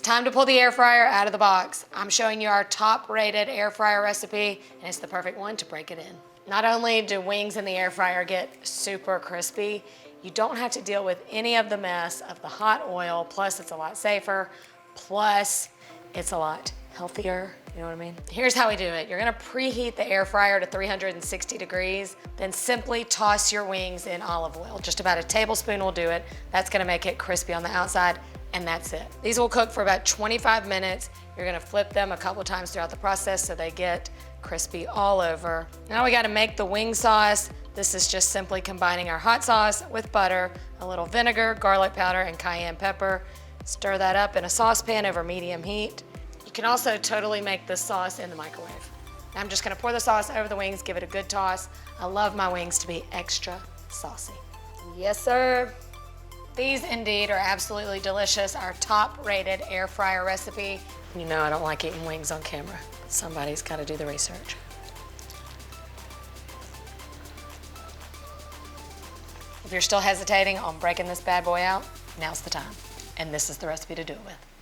time to pull the air fryer out of the box. I'm showing you our top rated air fryer recipe, and it's the perfect one to break it in. Not only do wings in the air fryer get super crispy, you don't have to deal with any of the mess of the hot oil, plus it's a lot safer, plus it's a lot healthier, you know what I mean? Here's how we do it. You're gonna preheat the air fryer to 360 degrees, then simply toss your wings in olive oil. Just about a tablespoon will do it. That's gonna make it crispy on the outside, and that's it. These will cook for about 25 minutes. You're gonna flip them a couple times throughout the process so they get crispy all over. Now we gotta make the wing sauce. This is just simply combining our hot sauce with butter, a little vinegar, garlic powder, and cayenne pepper. Stir that up in a saucepan over medium heat. You can also totally make this sauce in the microwave. I'm just gonna pour the sauce over the wings, give it a good toss. I love my wings to be extra saucy. Yes, sir. These indeed are absolutely delicious. Our top rated air fryer recipe. You know I don't like eating wings on camera. Somebody's gotta do the research. If you're still hesitating on breaking this bad boy out, now's the time. And this is the recipe to do it with.